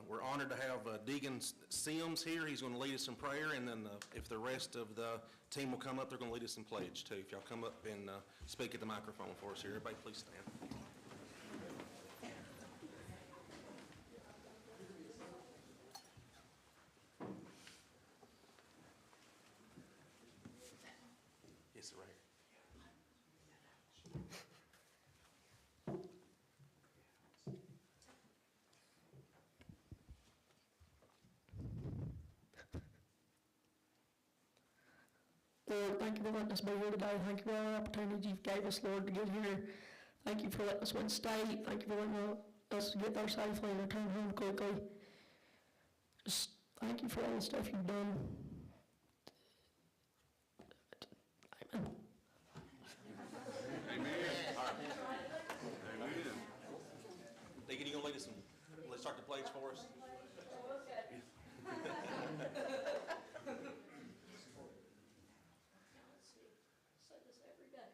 we're honored to have Deegan Sims here. He's going to lead us in prayer, and then if the rest of the team will come up, they're going to lead us in pledge too. If y'all come up and speak at the microphone for us here. Everybody please stand. Yes, sir, right here. Lord, thank you for letting us be here today. Thank you for all the opportunities you've gave us, Lord, to get here. Thank you for letting us win state. Thank you for letting us get there safely and return home quickly. Just thank you for all the stuff you've done. Amen. Deacon, you going to lead us in, let's start the pledge for us? Say this every day.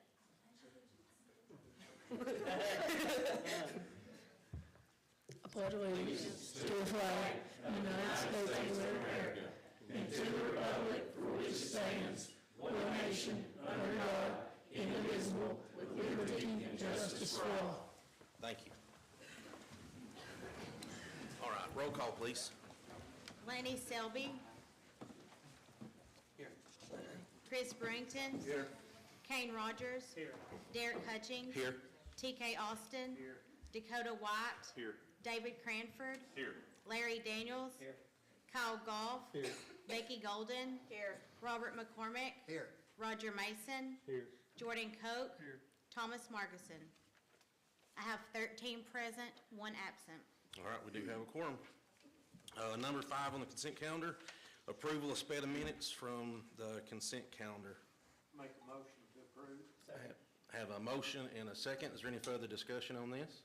I pledge allegiance to the flag of the United States of America and to the republic for which it stands, one nation, under God, indivisible, with liberty and justice for all. Thank you. All right, roll call, please. Lenny Selby. Here. Chris Brington. Here. Kane Rogers. Here. Derek Hutchings. Here. TK Austin. Here. Dakota White. Here. David Cranford. Here. Larry Daniels. Here. Kyle Goff. Here. Becky Golden. Here. Robert McCormick. Here. Roger Mason. Here. Jordan Koch. Here. Thomas Markison. I have 13 present, 1 absent. All right, we do have a quorum. Number 5 on the consent calendar, approval of SPEDA minutes from the consent calendar. Make a motion to approve. I have a motion and a second. Is there any further discussion on this?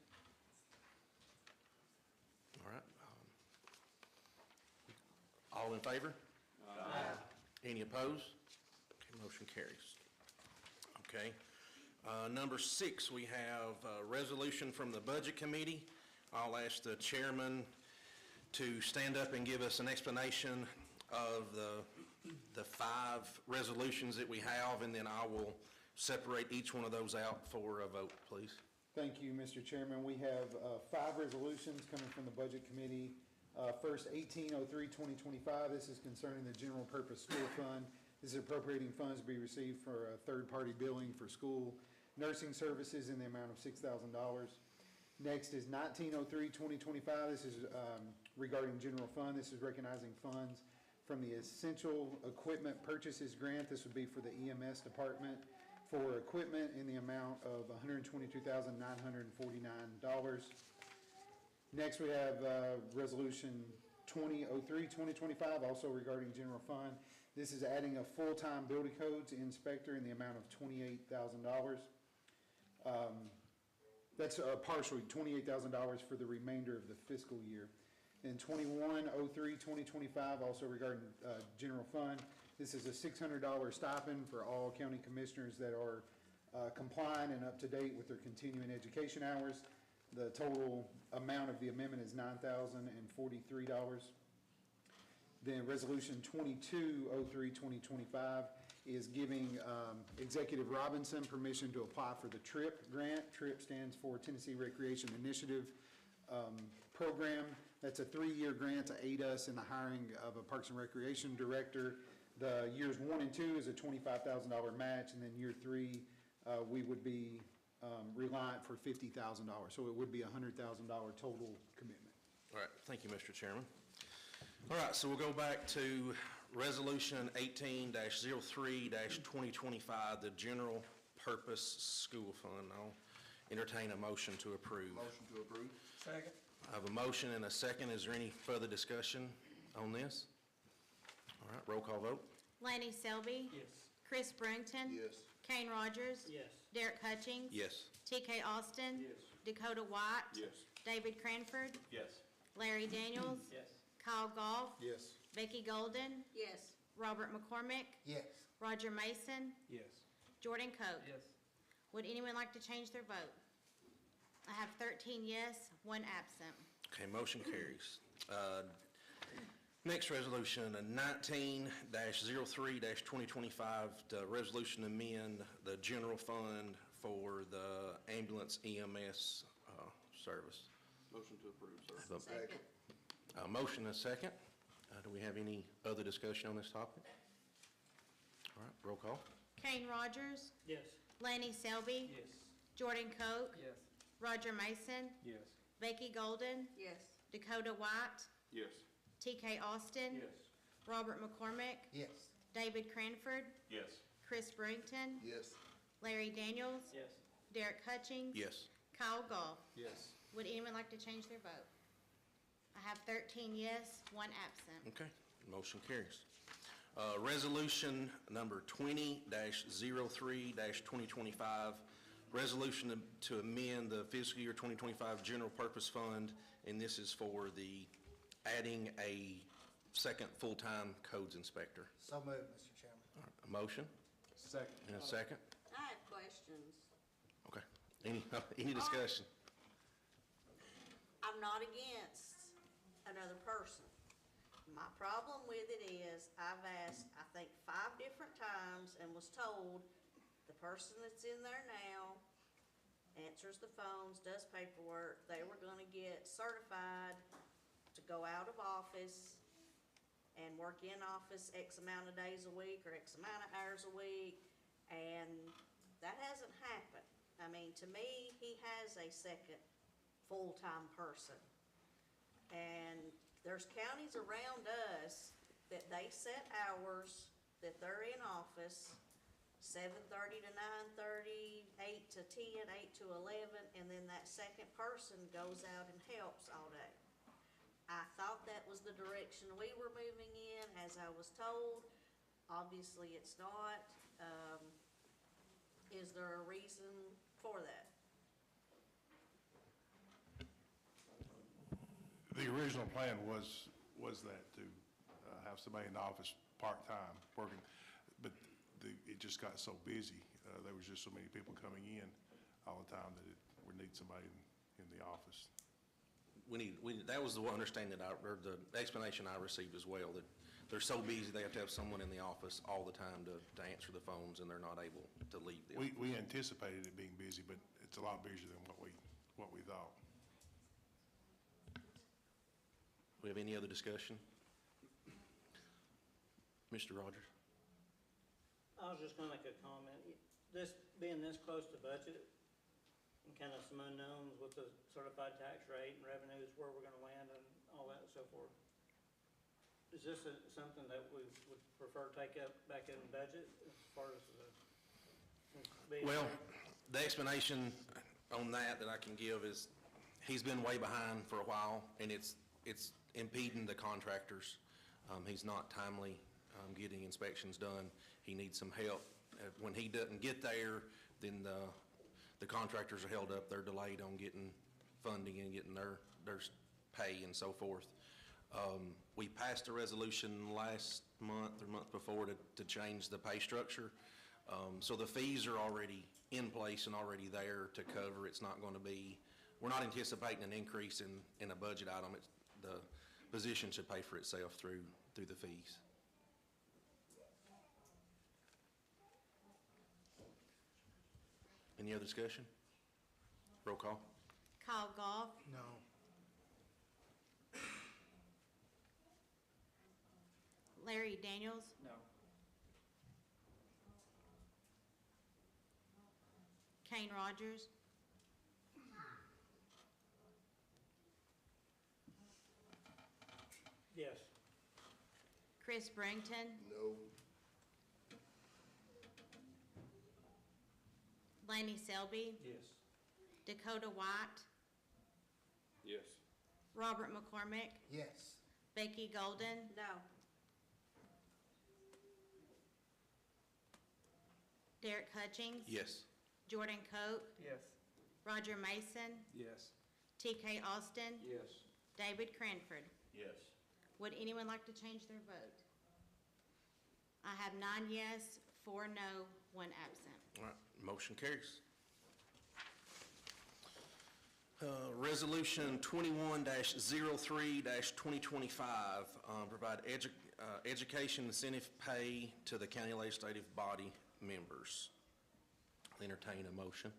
All right. All in favor? Aye. Any opposed? Okay, motion carries. Okay. Number 6, we have a resolution from the Budget Committee. I'll ask the chairman to stand up and give us an explanation of the 5 resolutions that we have, and then I will separate each one of those out for a vote, please. Thank you, Mr. Chairman. We have 5 resolutions coming from the Budget Committee. First, 1803-2025. This is concerning the General Purpose School Fund. This is appropriating funds to be received for third-party billing for school nursing services in the amount of $6,000. Next is 1903-2025. This is regarding general fund. This is recognizing funds from the Essential Equipment Purchases Grant. This would be for the EMS department for equipment in the amount of $122,949. Next, we have Resolution 2003-2025, also regarding general fund. This is adding a full-time building codes inspector in the amount of $28,000. That's partially $28,000 for the remainder of the fiscal year. And 2103-2025, also regarding general fund. This is a $600 stipend for all county commissioners that are compliant and up to date with their continuing education hours. The total amount of the amendment is $9,043. Then Resolution 2203-2025 is giving Executive Robinson permission to apply for the TRIP grant. TRIP stands for Tennessee Recreation Initiative Program. That's a 3-year grant to aid us in the hiring of a Parks and Recreation Director. The years 1 and 2 is a $25,000 match, and then year 3 we would be reliant for $50,000. So it would be a $100,000 total commitment. All right, thank you, Mr. Chairman. All right, so we'll go back to Resolution 18-03-2025, the General Purpose School Fund. I'll entertain a motion to approve. Motion to approve. Second. I have a motion and a second. Is there any further discussion on this? All right, roll call vote. Lenny Selby. Yes. Chris Brington. Yes. Kane Rogers. Yes. Derek Hutchings. Yes. TK Austin. Yes. Dakota White. Yes. David Cranford. Yes. Larry Daniels. Yes. Kyle Goff. Yes. Becky Golden. Yes. Robert McCormick. Yes. Roger Mason. Yes. Jordan Koch. Yes. Would anyone like to change their vote? I have 13 yes, 1 absent. Okay, motion carries. Next resolution, 19-03-2025, the resolution to amend the general fund for the ambulance EMS service. Motion to approve, sir. Have a- Second. A motion and a second. Do we have any other discussion on this topic? All right, roll call. Kane Rogers, Yes. Lanny Selby, Yes. Jordan Coke, Yes. Roger Mason, Yes. Becky Golden, Yes. Dakota White, Yes. TK Austin, Yes. Robert McCormick, Yes. David Cranford, Yes. Chris Brington, Yes. Larry Daniels, Yes. Derek Hutchings. Yes. Kyle Goff. Yes. Would anyone like to change their vote? I have 13 yes, 1 absent. Okay, motion carries. Resolution number 20-03-2025, resolution to amend the fiscal year 2025 general purpose fund, and this is for the adding a second full-time codes inspector. So moved, Mr. Chairman. All right, a motion Second. and a second? I have questions. Okay. Any discussion? I'm not against another person. My problem with it is I've asked, I think, 5 different times and was told the person that's in there now answers the phones, does paperwork, they were gonna get certified to go out of office and work in office X amount of days a week or X amount of hours a week, and that hasn't happened. I mean, to me, he has a second full-time person. And there's counties around us that they set hours that they're in office, 7:30 to 9:30, 8 to 10, 8 to 11, and then that second person goes out and helps all day. I thought that was the direction we were moving in, as I was told. Obviously, it's not. Is there a reason for that? The original plan was that to have somebody in the office part-time working, but it just got so busy. There was just so many people coming in all the time that we need somebody in the office. That was the understanding or the explanation I received as well, that they're so busy, they have to have someone in the office all the time to answer the phones, and they're not able to leave them. We anticipated it being busy, but it's a lot busier than what we thought. We have any other discussion? Mr. Rogers? I was just gonna make a comment. This, being this close to budget, and kind of some unknowns with the certified tax rate and revenues, where we're gonna land and all that and so forth. Is this something that we would prefer to take up back in the budget as far as the? Well, the explanation on that I can give is, he's been way behind for a while, and it's impeding the contractors. He's not timely getting inspections done. He needs some help. When he doesn't get there, then the contractors are held up. They're delayed on getting funding and getting their pay and so forth. We passed a resolution last month or month before to change the pay structure. So the fees are already in place and already there to cover. It's not going to be, we're not anticipating an increase in a budget item. The position should pay for itself through the fees. Any other discussion? Roll call. Kyle Goff, No. Larry Daniels, No. Kane Rogers, Yes. Chris Brington, No. Lanny Selby, Yes. Dakota White, Yes. Robert McCormick, Yes. Becky Golden, No. Derek Hutchings, Yes. Jordan Coke, Yes. Roger Mason, Yes. TK Austin, Yes. David Cranford. Yes. Would anyone like to change their vote? I have 9 yes, 4 no, 1 absent. All right, motion carries. Resolution 21-03-2025, provide education incentive pay to the county legislative body members. Entertain a motion.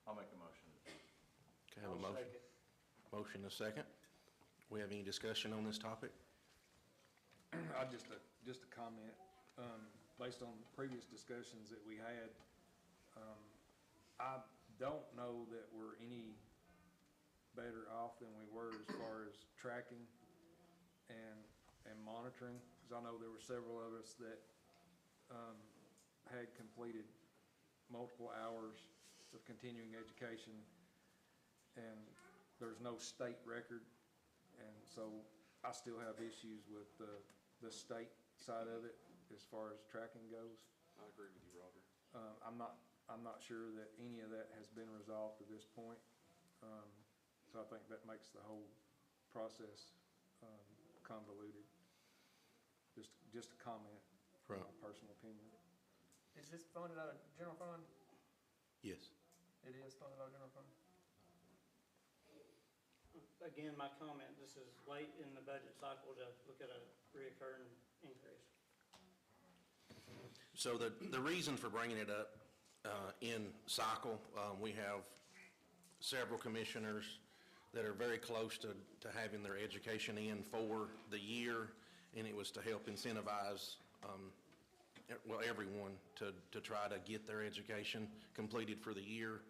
I'll make a motion. Okay, have a motion. Motion and a second. We have any discussion on this topic? Just a comment, based on previous discussions that we had, I don't know that we're any better off than we were as far as tracking and monitoring, because I know there were several of us that, had completed multiple hours of continuing education, and there's no state record, and so I still have issues with the state side of it as far as tracking goes. I agree with you, Roger. I'm not sure that any of that has been resolved to this point. So I think that makes the whole process convoluted. Just a comment, Right. my personal opinion. Is this funded out of general fund? Yes. It is funded out of general fund? Again, my comment, this is late in the budget cycle to look at a reoccurring increase. So the reason for bringing it up in cycle, we have several commissioners that are very close to having their education in for the year, and it was to help incentivize, everyone to try to get their education completed for the year,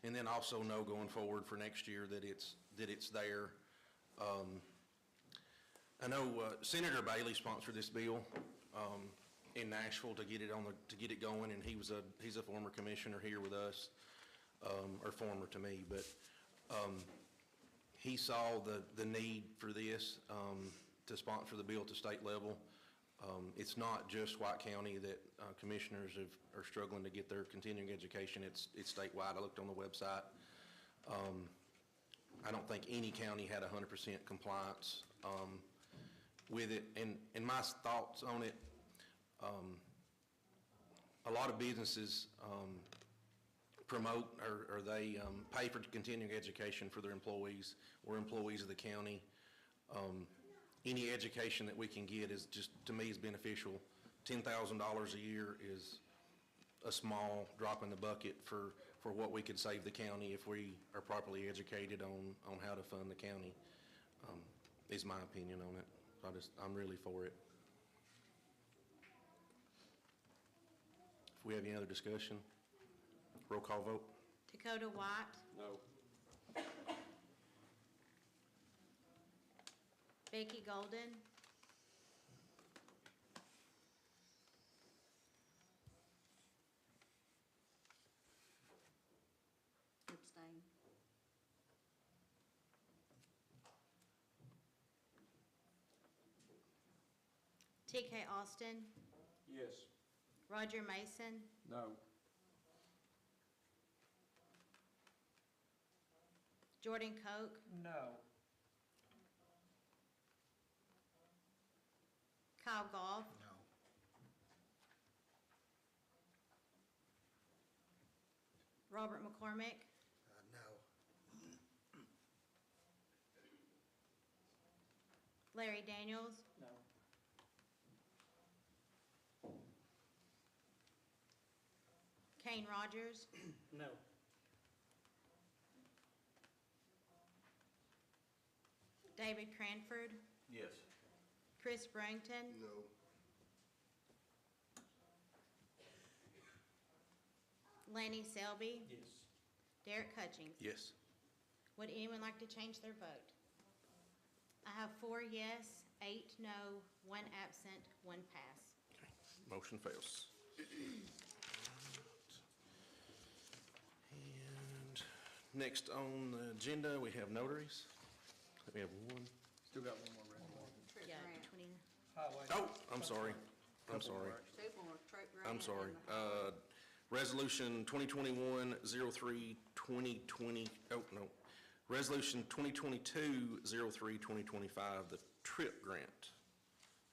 and then also know going forward for next year that it's there. I know Senator Bailey sponsored this bill in Nashville to get it going, and he's a former commissioner here with us, or former to me, but he saw the need for this to sponsor the bill to state level. It's not just White County that commissioners are struggling to get their continuing education. It's statewide. I looked on the website. I don't think any county had 100% compliance with it. And my thoughts on it, a lot of businesses promote or they pay for continuing education for their employees. We're employees of the county. Any education that we can get is just, to me, is beneficial. $10,000 a year is a small drop in the bucket for what we could save the county if we are properly educated on how to fund the county, is my opinion on it. I'm really for it. If we have any other discussion, roll call vote. Dakota White, No. Becky Golden, Abstain. TK Austin, Yes. Roger Mason, No. Jordan Koch, No. Kyle Goff. No. Robert McCormick, No. Larry Daniels, No. Kane Rogers, No. David Cranford, Yes. Chris Brington, No. Lanny Selby, Yes. Derek Hutchings. Yes. Would anyone like to change their vote? I have 4 yes, 8 no, 1 absent, 1 pass. Motion fails. And next on the agenda, we have notaries. We have one. Still got one more resolution. Trick Yeah, grant. 20. Highway. Oh, I'm sorry. I'm Couple sorry. more. Two more, trick grant. I'm sorry. and the- Resolution 2021-03-2020, oh, no. Resolution 2022-03-2025, the TRIP grant.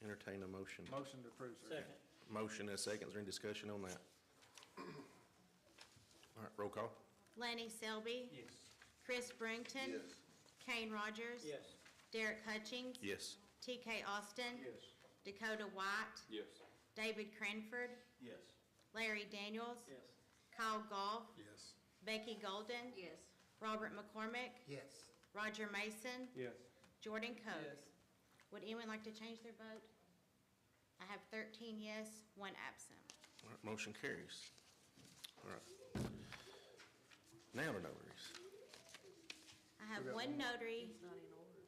Entertain a motion. Motion to approve, sir. Second. Motion and a second. Is there any discussion on that? All right, roll call. Lenny Selby. Yes. Chris Brington. Kane Rogers. Yes. Derek Hutchings. Yes. TK Austin. Yes. Dakota White. Yes. David Cranford. Yes. Larry Daniels. Yes. Kyle Goff. Yes. Becky Golden. Yes. Robert McCormick. Yes. Roger Mason. Yes. Jordan Coe. Yes. Would anyone like to change their vote? I have 13 yes, 1 absent. All right, motion carries. All right. Now the notaries. I have one notary. It's not in order.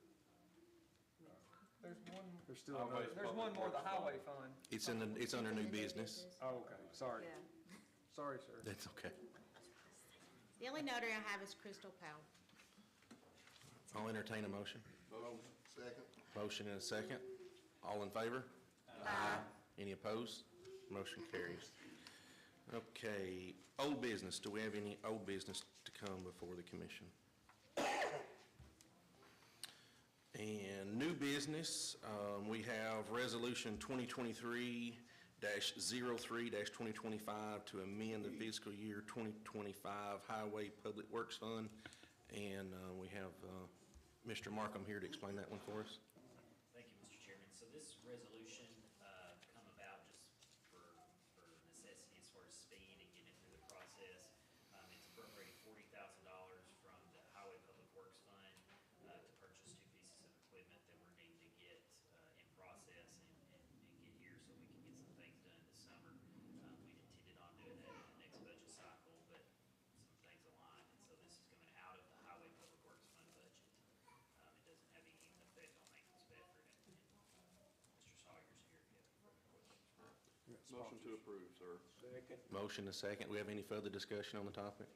There's one, There's still Highways another, there's one more, the highway fund. It's under new business. oh, okay, sorry. Yeah. Sorry, sir. That's okay. The only notary I have is Crystal Powell. I'll entertain a motion. Second. Motion and a second. All in favor? Aye. Any opposed? Motion carries. Okay, old business. Do we have any old business to come before the commission? And new business, we have Resolution 2023-03-2025 to amend the fiscal year 2025 Highway Public Works Fund. And we have Mr. Markham here to explain that one for us. Thank you, Mr. Chairman. So this resolution come about just for necessity as far as speed and getting it through the process. It's appropriating $40,000 from the Highway Public Works Fund to purchase 2 pieces of equipment that we're needing to get in process and get here so we can get some things done this summer. We intended on doing that in the next budget cycle, but some things aligned, and so this is coming out of the Highway Public Works Fund budget. It doesn't have any effect on Nathan Bedford, and Mr. Sawyer's here if you have any further questions. Motion to approve, sir. Second. Motion and a second. We have any further discussion on the topic?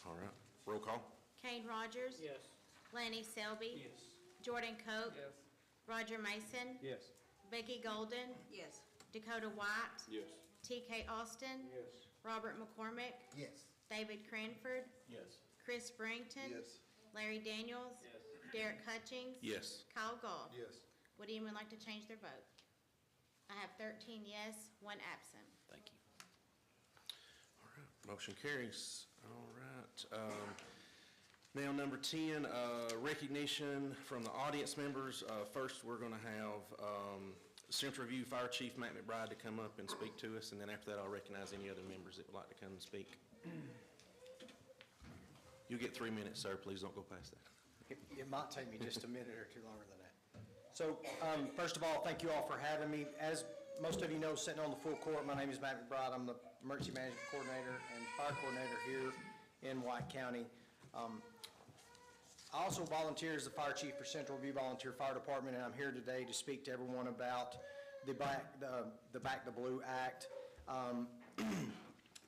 All right, roll call. Kane Rogers. Yes. Lenny Selby. Yes. Jordan Coe. Yes. Roger Mason. Yes. Becky Golden. Yes. Dakota White. Yes. TK Austin. Yes. Robert McCormick. Yes. David Cranford. Yes. Chris Brington. Larry Daniels. Yes. Derek Hutchings. Yes. Kyle Goff. Yes. Would anyone like to change their vote? I have 13 yes, 1 absent. Thank you. All right, motion carries. All right. Now, number 10, recognition from the audience members. First, we're going to have Central View Fire Chief Matt McBride to come up and speak to us, and then after that, I'll recognize any other members that would like to come and speak. You get 3 minutes, sir. Please don't go past that. It might take me just a minute or two longer than that. So, first of all, thank you all for having me. As most of you know, sitting on the full court, my name is Matt McBride. I'm the Emergency Management Coordinator and Fire Coordinator here in White County. I also volunteer as the Fire Chief for Central View Volunteer Fire Department, and I'm here today to speak to everyone about the Back the Blue Act.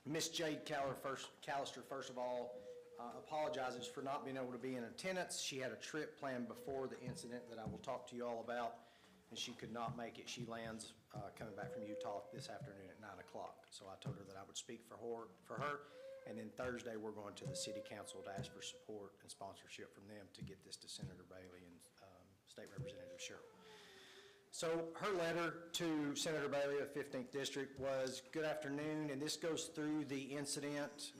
Miss Jade Callister, first of all, apologizes for not being able to be in attendance. She had a trip planned before the incident that I will talk to you all about, and she could not make it. She lands coming back from Utah this afternoon at 9 o'clock. So I told her that I would speak for her, and then Thursday we're going to the City Council to ask for support and sponsorship from them to get this to Senator Bailey and State Representative Sherrill. So her letter to Senator Bailey of 15th District was, "Good afternoon," and this goes through the incident.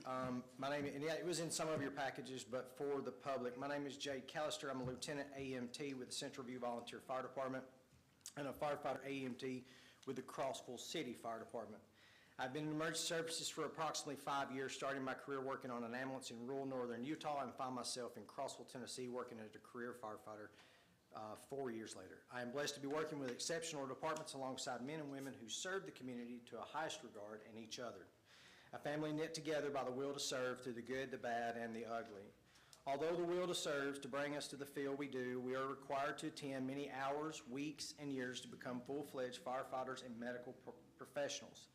My name, and yeah, it was in some of your packages, but for the public, my name is Jade Callister. I'm a Lieutenant AMT with the Central View Volunteer Fire Department and a firefighter AMT with the Crossville City Fire Department. I've been in emergency services for approximately 5 years, starting my career working on an ambulance in rural northern Utah, and find myself in Crossville, Tennessee, working as a career firefighter 4 years later. I am blessed to be working with exceptional departments alongside men and women who serve the community to a highest regard and each other. A family knit together by the will to serve through the good, the bad, and the ugly. Although the will to serve to bring us to the field we do, we are required to attend many hours, weeks, and years to become full-fledged firefighters and medical professionals.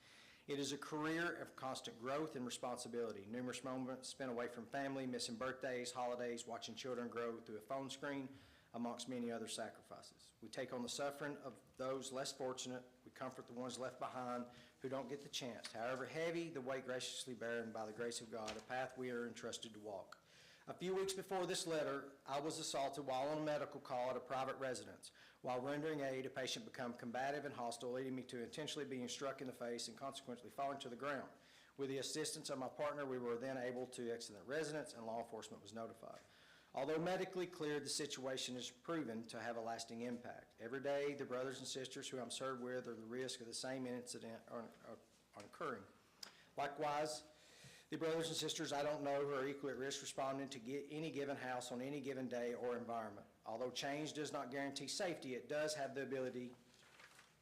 It is a career of constant growth and responsibility. Numerous moments spent away from family, missing birthdays, holidays, watching children grow through a phone screen, amongst many other sacrifices. We take on the suffering of those less fortunate. We comfort the ones left behind who don't get the chance. However heavy, the weight graciously bearing by the grace of God, a path we are entrusted to walk. A few weeks before this letter, I was assaulted while on a medical call at a private residence. While rendering aid, a patient became combative and hostile, leading me to intentionally being struck in the face and consequently falling to the ground. With the assistance of my partner, we were then able to exit the residence and law enforcement was notified. Although medically cleared, the situation is proven to have a lasting impact. Every day, the brothers and sisters who I'm served with are the risk of the same incident are occurring. Likewise, the brothers and sisters I don't know who are equally at risk responding to any given house on any given day or environment. Although change does not guarantee safety, it does have the ability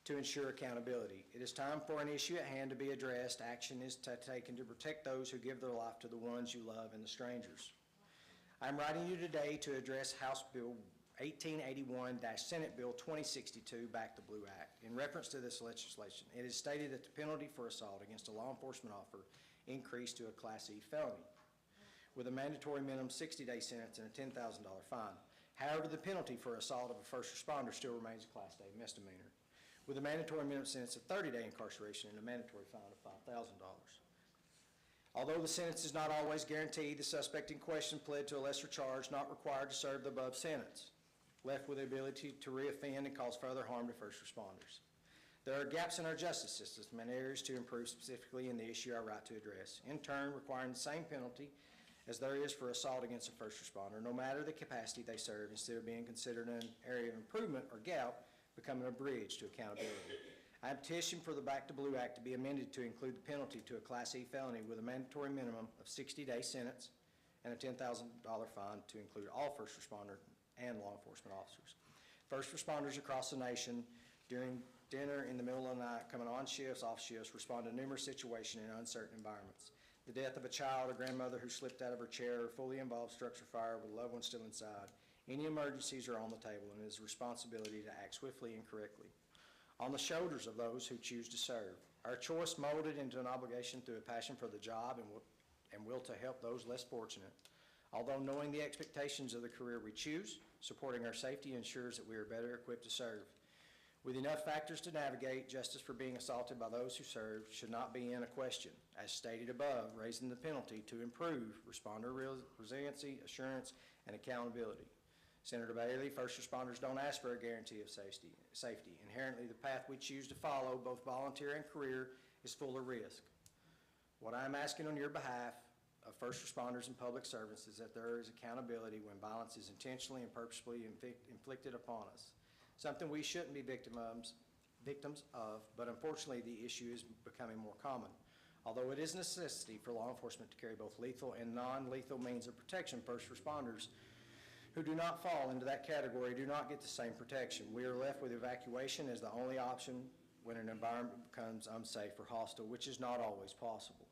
to ensure accountability. It is time for an issue at hand to be addressed. Action is taken to protect those who give their life to the ones you love and the strangers. I'm writing you today to address House Bill 1881-Senate Bill 2062, Back the Blue Act. In reference to this legislation, it is stated that the penalty for assault against a law enforcement officer increased to a Class E felony, with a mandatory minimum 60-day sentence and a $10,000 fine. However, the penalty for assault of a first responder still remains a Class A misdemeanor, with a mandatory minimum sentence of 30-day incarceration and a mandatory fine of $5,000. Although the sentence is not always guaranteed, the suspect in question pled to a lesser charge, not required to serve the above sentence, left with the ability to reoffend and cause further harm to first responders. There are gaps in our justice system and areas to improve, specifically in the issue I write to address, in turn requiring the same penalty as there is for assault against a first responder, no matter the capacity they serve, instead of being considered an area of improvement or gap, becoming a bridge to accountability. I have petitioned for the Back to Blue Act to be amended to include the penalty to a Class E felony with a mandatory minimum of 60-day sentence and a $10,000 fine to include all first responder and law enforcement officers. First responders across the nation during dinner, in the middle of the night, coming on shifts, off shifts, respond to numerous situations in uncertain environments. The death of a child, a grandmother who slipped out of her chair, or fully involved structure fire with a loved one still inside. Any emergencies are on the table, and it is a responsibility to act swiftly and correctly on the shoulders of those who choose to serve. Our choice molded into an obligation through a passion for the job and will to help those less fortunate. Although knowing the expectations of the career we choose, supporting our safety ensures that we are better equipped to serve. With enough factors to navigate, justice for being assaulted by those who serve should not be in a question. As stated above, raising the penalty to improve responder resiliency, assurance, and accountability. Senator Bailey, first responders don't ask for a guarantee of safety. Inherently, the path we choose to follow, both volunteer and career, is full of risk. What I am asking on your behalf of first responders and public servants is that there is accountability when violence is intentionally and purposefully inflicted upon us. Something we shouldn't be victims of, but unfortunately the issue is becoming more common. Although it is a necessity for law enforcement to carry both lethal and non-lethal means of protection, first responders who do not fall into that category do not get the same protection. We are left with evacuation as the only option when an environment becomes unsafe or hostile, which is not always possible.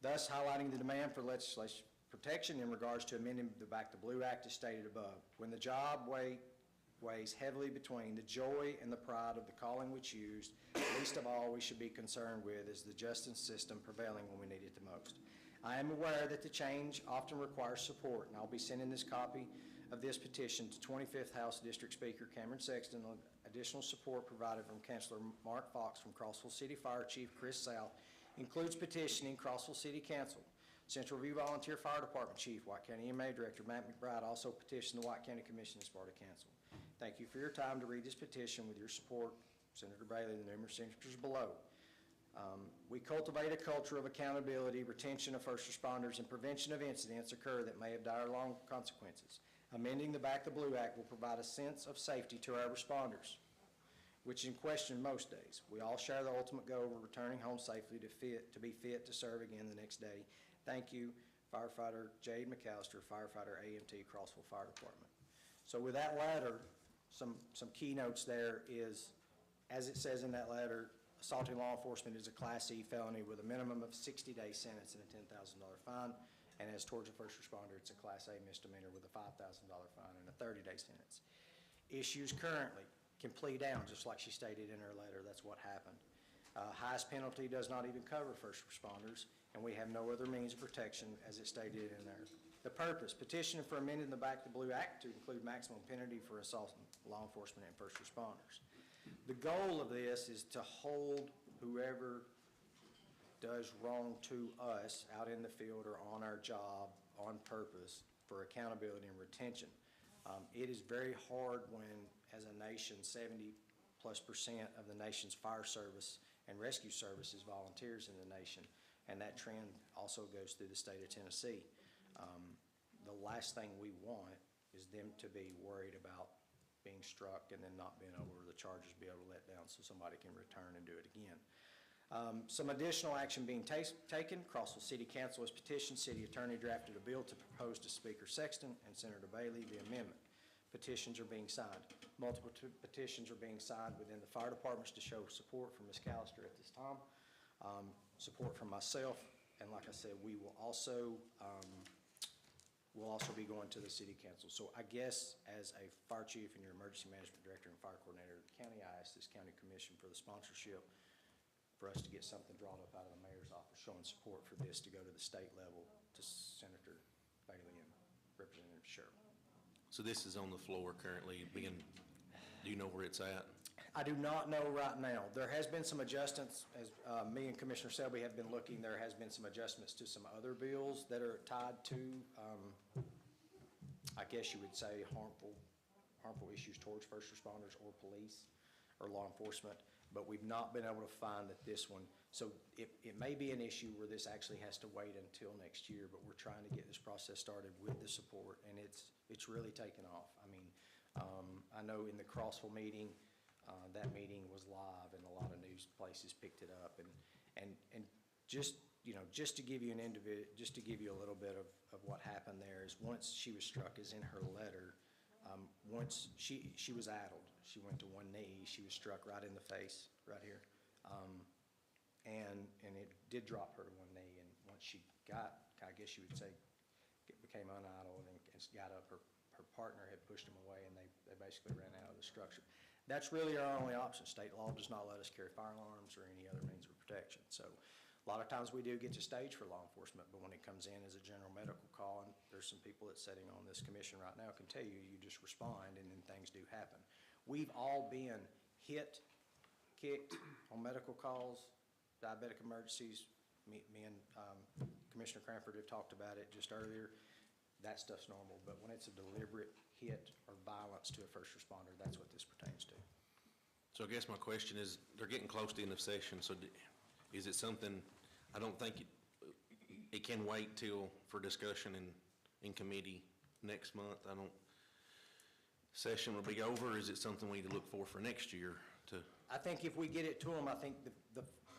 Thus, highlighting the demand for legislation protection in regards to amending the Back the Blue Act as stated above. When the job weighs heavily between the joy and the pride of the calling we choose, least of all we should be concerned with is the justice system prevailing when we need it the most. I am aware that the change often requires support, and I'll be sending this copy of this petition to 25th House District Speaker Cameron Sexton. Additional support provided from Councilor Mark Fox from Crossville City Fire Chief Chris South includes petitioning Crossville City Council. Central View Volunteer Fire Department Chief, White County EMA Director Matt McBride also petitioned the White County Commission as part of council. Thank you for your time to read this petition. With your support, Senator Bailey and the numerous signatures below. We cultivate a culture of accountability, retention of first responders, and prevention of incidents occur that may have dire-long consequences. Amending the Back the Blue Act will provide a sense of safety to our responders, which is in question most days. We all share the ultimate goal of returning home safely to be fit to serve again the next day. Thank you, Firefighter Jade McAllister, Firefighter AMT, Crossville Fire Department. So with that letter, some keynotes there is, as it says in that letter, assaulting law enforcement is a Class C felony with a minimum of 60-day sentence and a $10,000 fine. And as towards a first responder, it's a Class A misdemeanor with a $5,000 fine and a 30-day sentence. Issues currently can plea down, just like she stated in her letter. That's what happened. Highest penalty does not even cover first responders, and we have no other means of protection as it stated in there. The purpose, petitioning for amending the Back the Blue Act to include maximum penalty for assaulting law enforcement and first responders. The goal of this is to hold whoever does wrong to us out in the field or on our job on purpose for accountability and retention. It is very hard when, as a nation, 70+% of the nation's fire service and rescue service is volunteers in the nation, and that trend also goes through the state of Tennessee. The last thing we want is them to be worried about being struck and then not being able, or the charges be able to let down so somebody can return and do it again. Some additional action being taken. Crossville City Council has petitioned, city attorney drafted a bill to propose to Speaker Sexton and Senator Bailey the amendment. Petitions are being signed. Multiple petitions are being signed within the fire departments to show support for Ms. Callister at this time, support from myself, and like I said, we will also, we'll also be going to the city council. So I guess as a fire chief and your emergency management director and fire coordinator of the county, I asked this county commission for the sponsorship for us to get something drawn up out of the mayor's office showing support for this to go to the state level to Senator Bailey and Representative Sherrill. So this is on the floor currently being, do you know where it's at? I do not know right now. There has been some adjustments, as me and Commissioner Selby have been looking, there has been some adjustments to some other bills that are tied to, I guess you would say harmful issues towards first responders or police or law enforcement, but we've not been able to find that this one, so it may be an issue where this actually has to wait until next year, but we're trying to get this process started with the support, and it's really taken off. I mean, I know in the Crossville meeting, that meeting was live and a lot of news places picked it up, and just, you know, just to give you just to give you a little bit of what happened there is once she was struck, as in her letter, once she was addled, she went to one knee, she was struck right in the face, right here, and it did drop her to one knee, and once she got, I guess you would say, became unaddled and got up, her partner had pushed him away, and they basically ran out of the structure. That's really our only option. State law does not let us carry fire alarms or any other means of protection. So a lot of times we do get to stage for law enforcement, but when it comes in as a general medical call, and there's some people that's sitting on this commission right now can tell you, you just respond and then things do happen. We've all been hit, kicked on medical calls, diabetic emergencies. Me and Commissioner Cranford have talked about it just earlier. That stuff's normal, but when it's a deliberate hit or violence to a first responder, that's what this pertains to. So I guess my question is, they're getting close to the end of session, so is it something, I don't think it can wait till, for discussion in committee next month? I don't, session will be over, is it something we need to look for next year to? I think if we get it to them, I think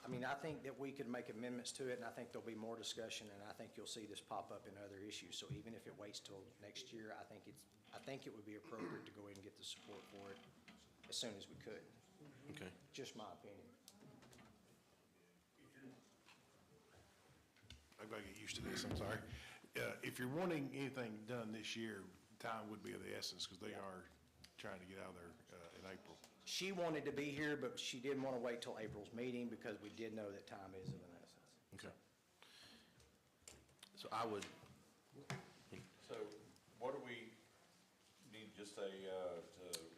I think that we could make amendments to it, and I think there'll be more discussion, and I think you'll see this pop up in other issues. So even if it waits till next year, I think it would be appropriate to go ahead and get the support for it as soon as we could. Okay. Just my opinion. I've got to get used to this, I'm sorry. If you're wanting anything done this year, time would be of the essence, because they are trying to get out of there in April. She wanted to be here, but she didn't want to wait till April's meeting because we did know that time is of an essence. Okay. So I would, So what do we need, just to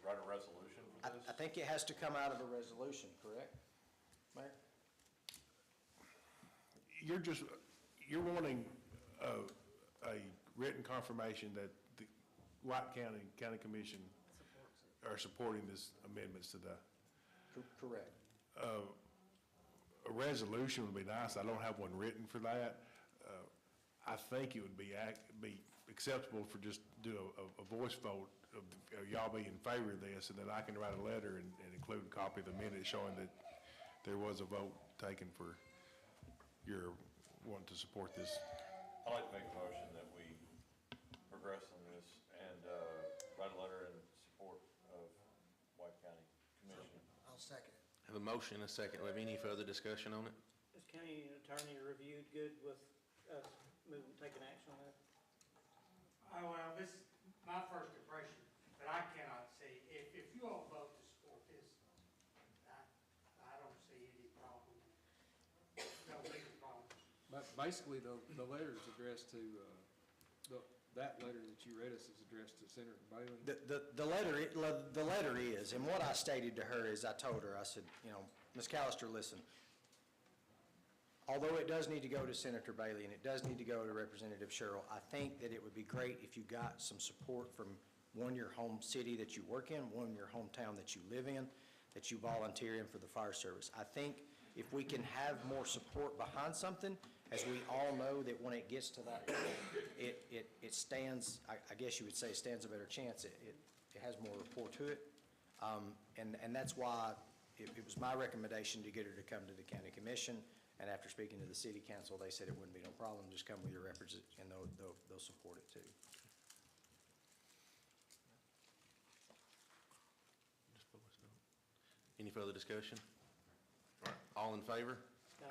write a resolution for this? I think it has to come out of a resolution, correct, Mayor? You're wanting a written confirmation that the White County Commission are supporting this amendments to the. Correct. A resolution would be nice. I don't have one written for that. I think it would be acceptable for just do a voice vote of y'all be in favor of this, and then I can write a letter and include a copy of the minutes showing that there was a vote taken for your wanting to support this. I'd like to make a motion that we progress on this and write a letter in support of White County Commission. I'll second it. have a motion and a second. Do we have any further discussion on it? Is county attorney reviewed good with us taking action on that? Oh, well, this is my first impression, but I cannot see, if you all vote to support this, I don't see any problem, no legal problems. But basically, the letter is addressed to, that letter that you read us is addressed to Senator Bailey. The letter is, and what I stated to her is, I told her, I said, you know, Ms. Callister, listen, although it does need to go to Senator Bailey and it does need to go to Representative Sherrill, I think that it would be great if you got some support from one, your home city that you work in, one, your hometown that you live in, that you volunteer in for the fire service. I think if we can have more support behind something, as we all know that when it gets to that point, it stands, I guess you would say, stands a better chance. It has more rapport to it. And that's why it was my recommendation to get her to come to the county commission. And after speaking to the city council, they said it wouldn't be no problem, just come with your representative, and they'll support it too. Any further discussion? All right, all in favor?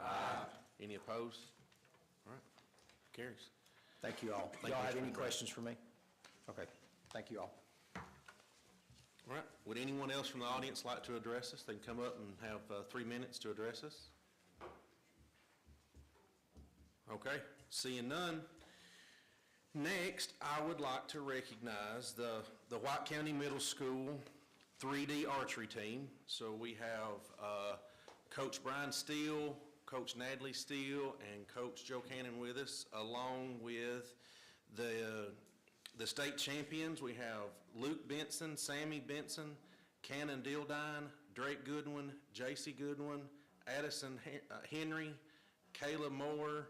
Aye. Any opposed? All right, carries. Thank you all. Thank Y'all you, have Mr. any McBride. questions for me? Okay, thank you all. All right, would anyone else from the audience like to address us? They can come up and have 3 minutes to address us. Okay, seeing none. Next, I would like to recognize the White County Middle School 3D archery team. So we have Coach Brian Steele, Coach Natalie Steele, and Coach Joe Cannon with us, along with the state champions. We have Luke Benson, Sammy Benson, Cannon Dildine, Drake Goodwin, J.C. Goodwin, Addison Henry, Kayla Moore,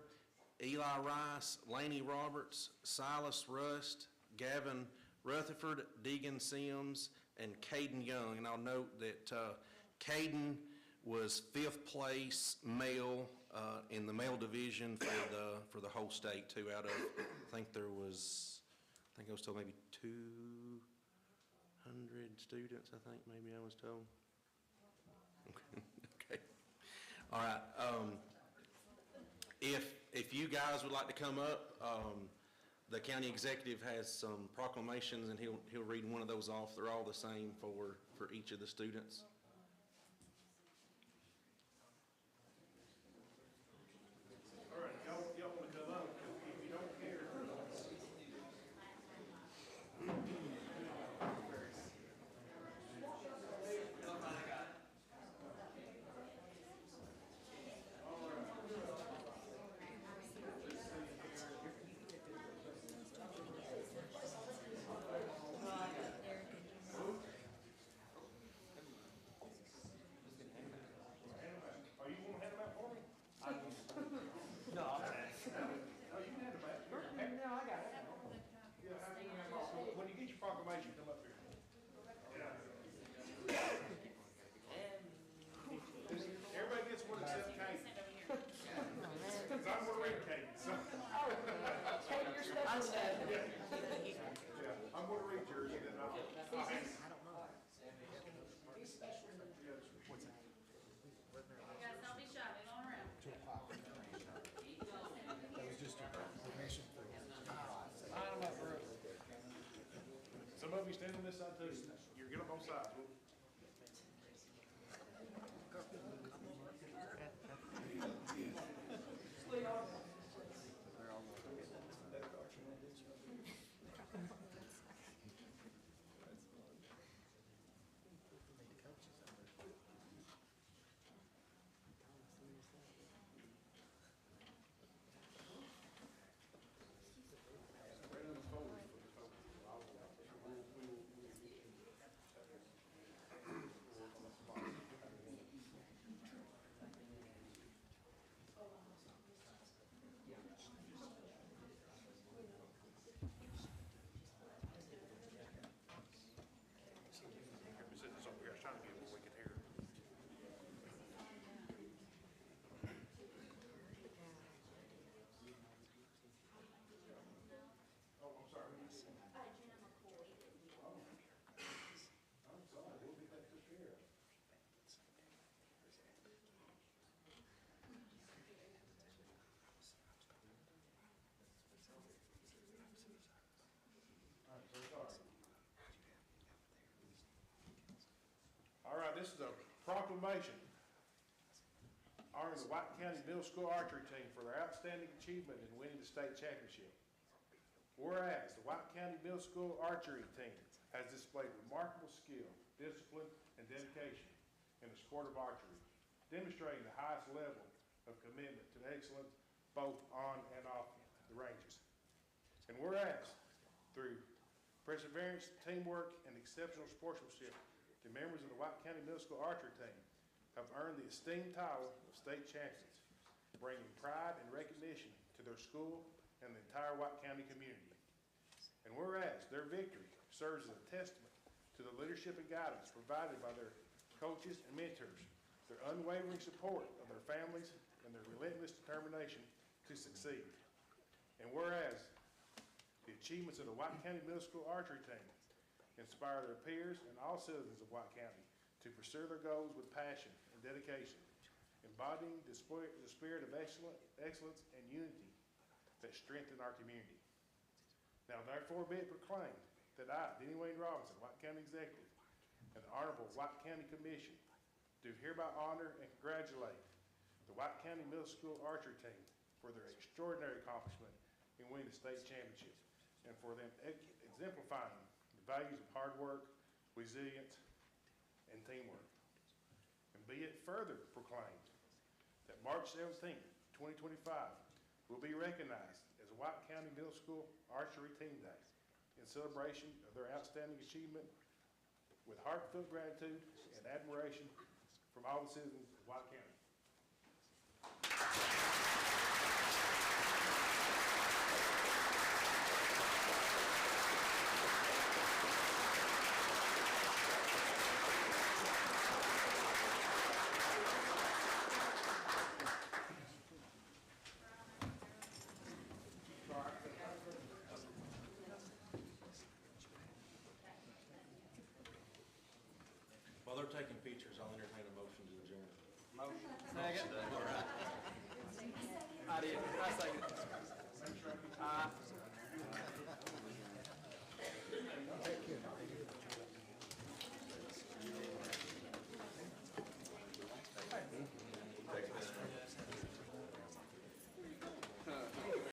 Eli Rice, Laney Roberts, Silas Rust, Gavin Rutherford, Deegan Sims, and Caden Young. And I'll note that Caden was 5th place male in the male division for the whole state too, out of, I think I was told maybe 200 students, I think maybe I was told. Okay. All right. If you guys would like to come up, the county executive has some proclamations, and he'll read one of those off. They're all the same for each of the students. All right, y'all want to come up, if you don't care. Are you gonna hand them out for me? No, No, you can hand them out. no, I got it. Yeah, how can you have all, when you get your proclamation, come up here. Everybody gets one except Kate. Because I'm gonna read Kate, so. Kate, you're special. Yeah, I'm gonna read yours and then I'll hand it. Guys, don't be shy, move on around. Some of you stand on this side too. You're get on both sides. Let me set this over here. I was trying to get where we could hear. Oh, I'm sorry. I'm sorry. We'll get that took care of. All right, so sorry. All right, this is a proclamation honoring the White County Middle School archery team for their outstanding achievement in winning the state championship. Whereas the White County Middle School archery team has displayed remarkable skill, discipline, and dedication in the sport of archery, demonstrating the highest level of commitment to excellence both on and off the ranges. And whereas through perseverance, teamwork, and exceptional sportsmanship, the members of the White County Middle School archery team have earned the esteemed title of state champions, bringing pride and recognition to their school and the entire White County community. And whereas their victory serves as a testament to the leadership and guidance provided by their coaches and mentors, their unwavering support of their families, and their relentless determination to succeed. And whereas the achievements of the White County Middle School archery team inspire their peers and all citizens of White County to pursue their goals with passion and dedication, embodying the spirit of excellence and unity that strengthen our community. Now therefore be it proclaimed that I, Denny Wayne Robinson, White County Executive, and the Honorable White County Commission do hereby honor and congratulate the White County Middle School archery team for their extraordinary accomplishment in winning the state championship and for them exemplifying the values of hard work, resilience, and teamwork. And be it further proclaimed that March 17th, 2025 will be recognized as White County Middle School Archery Team Day in celebration of their outstanding achievement with heartfelt gratitude and admiration from all the citizens of White County. While they're taking pictures, I'll entertain a motion to adjourn. Second. I did, I second.